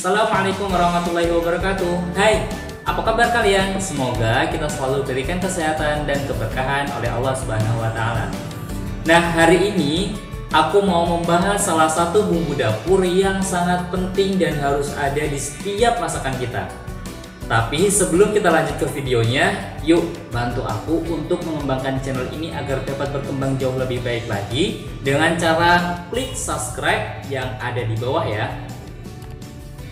Assalamualaikum warahmatullahi wabarakatuh. Hai, apa kabar kalian? Semoga kita selalu diberikan kesehatan dan keberkahan oleh Allah Subhanahu wa Ta'ala. Nah, hari ini aku mau membahas salah satu bumbu dapur yang sangat penting dan harus ada di setiap masakan kita. Tapi sebelum kita lanjut ke videonya, yuk bantu aku untuk mengembangkan channel ini agar dapat berkembang jauh lebih baik lagi dengan cara klik subscribe yang ada di bawah ya.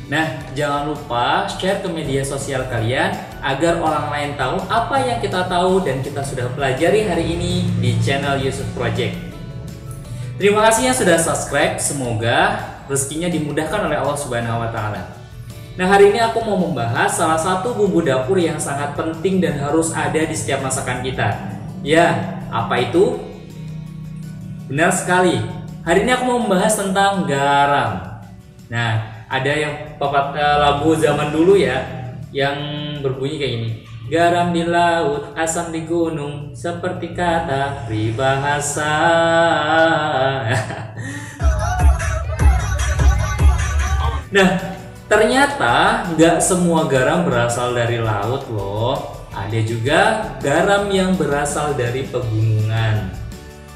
Nah, jangan lupa share ke media sosial kalian agar orang lain tahu apa yang kita tahu dan kita sudah pelajari hari ini di channel Yusuf Project. Terima kasih yang sudah subscribe, semoga rezekinya dimudahkan oleh Allah Subhanahu wa Ta'ala. Nah, hari ini aku mau membahas salah satu bumbu dapur yang sangat penting dan harus ada di setiap masakan kita. Ya, apa itu? Benar sekali. Hari ini aku mau membahas tentang garam. Nah, ada yang lagu zaman dulu ya, yang berbunyi kayak gini. Garam di laut, asam di gunung, seperti kata peribahasa. Nah, ternyata nggak semua garam berasal dari laut loh. Ada juga garam yang berasal dari pegunungan.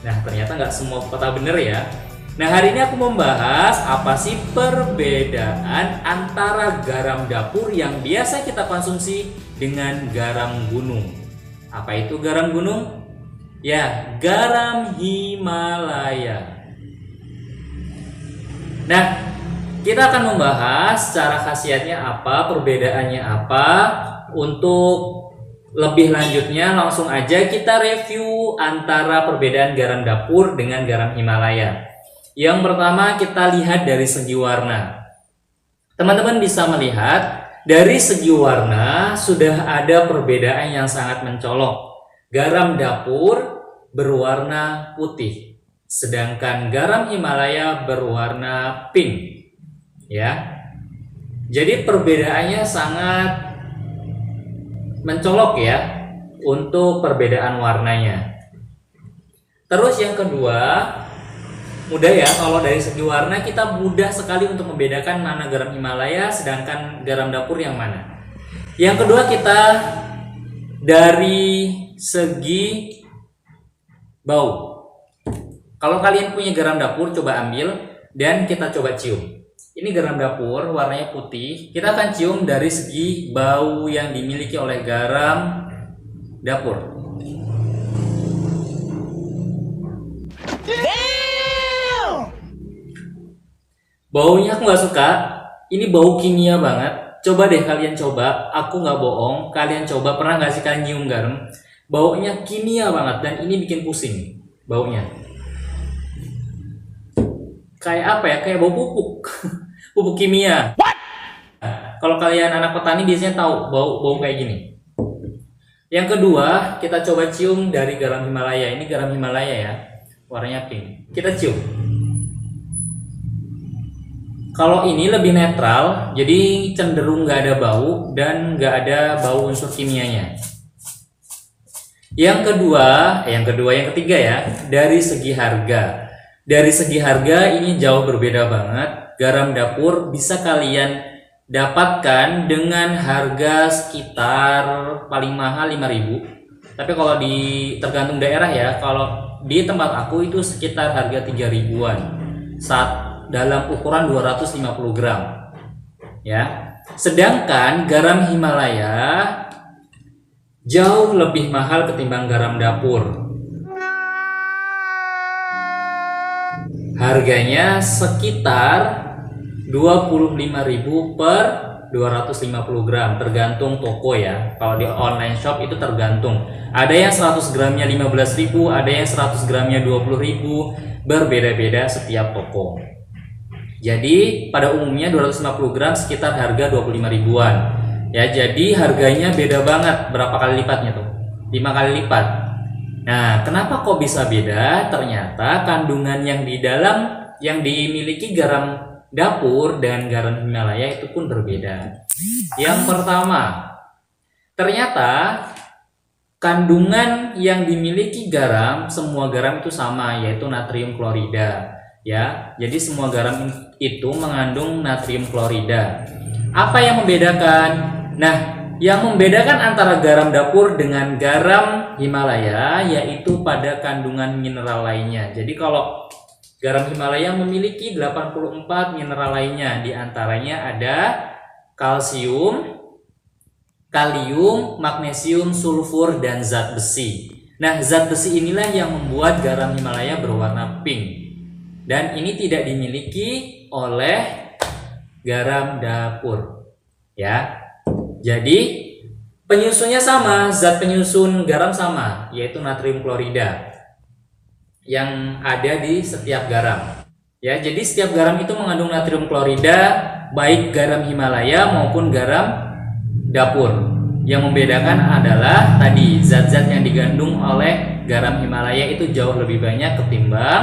Nah, ternyata nggak semua kata bener ya. Nah, hari ini aku membahas apa sih perbedaan antara garam dapur yang biasa kita konsumsi dengan garam gunung. Apa itu garam gunung? Ya, garam Himalaya. Nah, kita akan membahas cara khasiatnya apa, perbedaannya apa. Untuk lebih lanjutnya langsung aja kita review antara perbedaan garam dapur dengan garam Himalaya. Yang pertama kita lihat dari segi warna. Teman-teman bisa melihat dari segi warna sudah ada perbedaan yang sangat mencolok. Garam dapur berwarna putih, sedangkan garam Himalaya berwarna pink. Ya. Jadi perbedaannya sangat mencolok ya untuk perbedaan warnanya. Terus yang kedua, mudah ya, kalau dari segi warna kita mudah sekali untuk membedakan mana garam Himalaya sedangkan garam dapur yang mana. Yang kedua kita dari segi bau. Kalau kalian punya garam dapur, coba ambil dan kita coba cium. Ini garam dapur warnanya putih. Kita akan cium dari segi bau yang dimiliki oleh garam dapur. Baunya aku nggak suka. Ini bau kimia banget. Coba deh kalian coba. Aku nggak bohong. Kalian coba, pernah nggak sih kalian nyium garam? Baunya kimia banget dan ini bikin pusing. Baunya kayak apa ya? Kayak bau pupuk. Pupuk kimia. What? Kalau kalian anak petani biasanya tahu bau kayak gini. Yang kedua kita coba cium dari garam Himalaya. Ini garam Himalaya ya. Warnanya pink. Kita cium. Kalau ini lebih netral, jadi cenderung nggak ada bau dan nggak ada bau unsur kimianya. Yang ketiga ya, dari segi harga. Dari segi harga ini jauh berbeda banget. Garam dapur bisa kalian dapatkan dengan harga sekitar paling mahal 5.000. Tapi kalau tergantung daerah ya, kalau di tempat aku itu sekitar harga 3.000-an. Dalam ukuran 250 gram ya. Sedangkan garam Himalaya jauh lebih mahal ketimbang garam dapur. Harganya sekitar 25.000 per 250 gram tergantung toko ya. Kalau di online shop itu tergantung. Ada yang 100 gramnya 15.000, ada yang 100 gramnya 20.000, berbeda-beda setiap toko. Jadi pada umumnya 250 gram sekitar harga 25 ribuan. Ya, jadi harganya beda banget. Berapa kali lipatnya tuh? 5 kali lipat. Nah, kenapa kok bisa beda? Ternyata kandungan yang dimiliki garam dapur dan garam Himalaya itu pun berbeda. Yang pertama, ternyata kandungan yang dimiliki garam, semua garam itu sama, yaitu natrium klorida. Ya, jadi semua garam itu mengandung natrium klorida. Apa yang membedakan? Nah, yang membedakan antara garam dapur dengan garam Himalaya yaitu pada kandungan mineral lainnya. Jadi kalau garam Himalaya memiliki 84 mineral lainnya, di antaranya ada kalsium, kalium, magnesium, sulfur, dan zat besi. Nah, zat besi inilah yang membuat garam Himalaya berwarna pink. Dan ini tidak dimiliki oleh garam dapur. Ya. Jadi penyusunnya sama, zat penyusun garam sama, yaitu natrium klorida yang ada di setiap garam. Ya, jadi setiap garam itu mengandung natrium klorida, baik garam Himalaya maupun garam dapur. Yang membedakan adalah tadi zat-zat yang digandung oleh garam Himalaya itu jauh lebih banyak ketimbang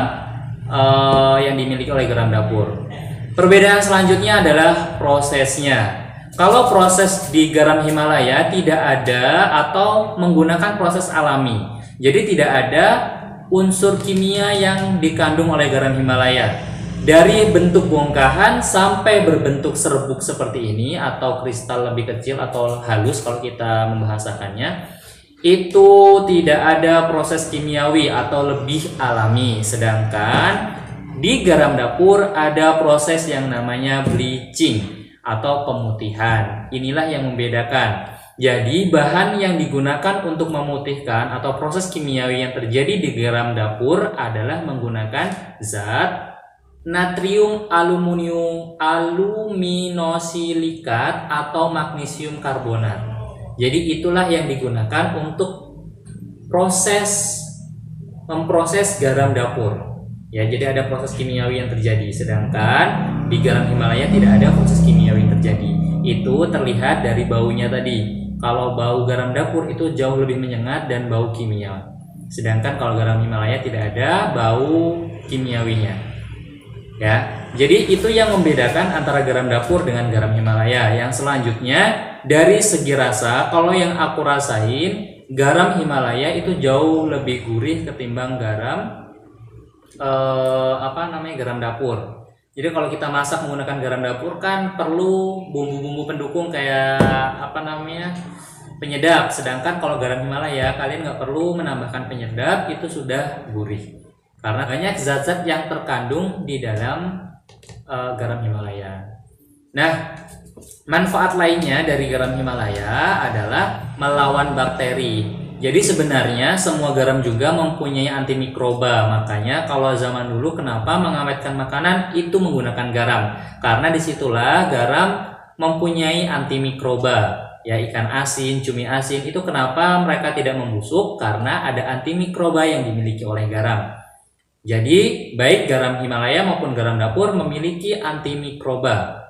yang dimiliki oleh garam dapur. Perbedaan selanjutnya adalah prosesnya. Kalau proses di garam Himalaya tidak ada atau menggunakan proses alami. Jadi tidak ada unsur kimia yang dikandung oleh garam Himalaya. Dari bentuk bongkahan sampai berbentuk serbuk seperti ini atau kristal lebih kecil atau halus kalau kita membahasakannya, itu tidak ada proses kimiawi atau lebih alami. Sedangkan di garam dapur ada proses yang namanya bleaching atau pemutihan. Inilah yang membedakan. Jadi bahan yang digunakan untuk memutihkan atau proses kimiawi yang terjadi di garam dapur adalah menggunakan zat natrium aluminosilikat atau magnesium karbonat. Jadi itulah yang digunakan untuk memproses garam dapur. Ya, jadi ada proses kimiawi yang terjadi, sedangkan di garam Himalaya tidak ada proses kimiawi yang terjadi. Itu terlihat dari baunya tadi. Kalau bau garam dapur itu jauh lebih menyengat dan bau kimia. Sedangkan kalau garam Himalaya tidak ada bau kimiawinya. Ya, jadi itu yang membedakan antara garam dapur dengan garam Himalaya. Yang selanjutnya dari segi rasa, kalau yang aku rasain garam Himalaya itu jauh lebih gurih ketimbang garam garam dapur. Jadi kalau kita masak menggunakan garam dapur kan perlu bumbu-bumbu pendukung kayak penyedap. Sedangkan kalau garam Himalaya kalian nggak perlu menambahkan penyedap, itu sudah gurih. Karena banyak zat-zat yang terkandung di dalam garam Himalaya. Nah, manfaat lainnya dari garam Himalaya adalah melawan bakteri. Jadi sebenarnya semua garam juga mempunyai antimikroba. Makanya kalau zaman dulu kenapa mengawetkan makanan itu menggunakan garam, karena disitulah garam mempunyai antimikroba. Ya, ikan asin, cumi asin itu kenapa mereka tidak membusuk, karena ada antimikroba yang dimiliki oleh garam. Jadi baik garam Himalaya maupun garam dapur memiliki antimikroba.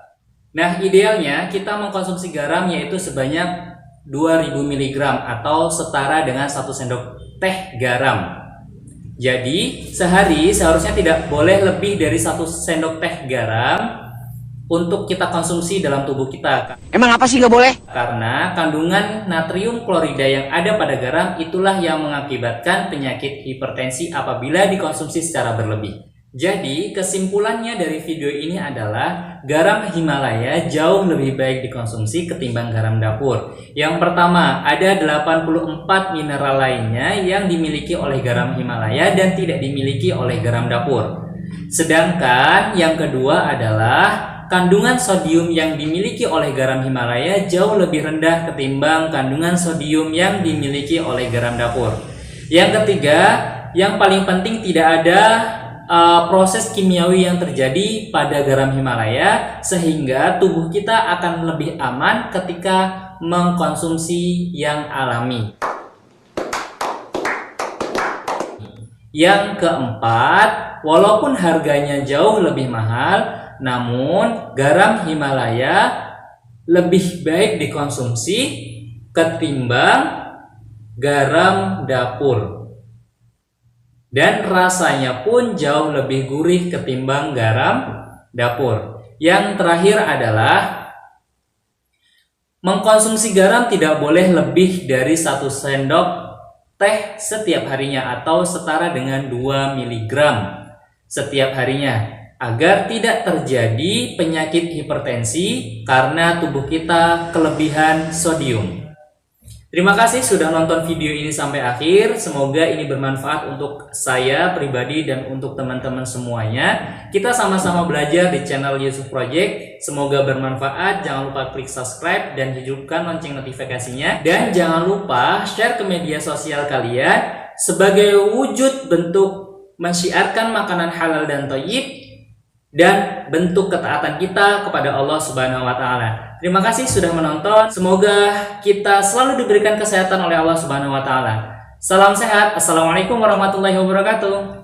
Nah, idealnya kita mengkonsumsi garam yaitu sebanyak 2000 mg atau setara dengan 1 sendok teh garam. Jadi sehari seharusnya tidak boleh lebih dari 1 sendok teh garam untuk kita konsumsi dalam tubuh kita. Emang apa sih nggak boleh? Karena kandungan natrium klorida yang ada pada garam itulah yang mengakibatkan penyakit hipertensi apabila dikonsumsi secara berlebih. Jadi kesimpulannya dari video ini adalah garam Himalaya jauh lebih baik dikonsumsi ketimbang garam dapur. Yang pertama, ada 84 mineral lainnya yang dimiliki oleh garam Himalaya dan tidak dimiliki oleh garam dapur. Sedangkan yang kedua adalah kandungan sodium yang dimiliki oleh garam Himalaya jauh lebih rendah ketimbang kandungan sodium yang dimiliki oleh garam dapur. Yang ketiga, yang paling penting tidak ada proses kimiawi yang terjadi pada garam Himalaya, sehingga tubuh kita akan lebih aman ketika mengkonsumsi yang alami. Yang keempat, walaupun harganya jauh lebih mahal, namun garam Himalaya lebih baik dikonsumsi ketimbang garam dapur. Dan rasanya pun jauh lebih gurih ketimbang garam dapur. Yang terakhir adalah mengkonsumsi garam tidak boleh lebih dari 1 sendok teh setiap harinya atau setara dengan 2 mg setiap harinya. agar tidak terjadi penyakit hipertensi karena tubuh kita kelebihan sodium. Terima kasih sudah nonton video ini sampai akhir. Semoga ini bermanfaat untuk saya pribadi dan untuk teman-teman semuanya. Kita sama-sama belajar di channel Yusuf Project. Semoga bermanfaat. Jangan lupa klik subscribe dan hidupkan lonceng notifikasinya. Dan jangan lupa share ke media sosial kalian sebagai wujud bentuk mensyiarkan makanan halal dan thayyib dan bentuk ketaatan kita kepada Allah Subhanahu wa taala. Terima kasih sudah menonton. Semoga kita selalu diberikan kesehatan oleh Allah Subhanahu wa taala. Salam sehat. Assalamualaikum warahmatullahi wabarakatuh.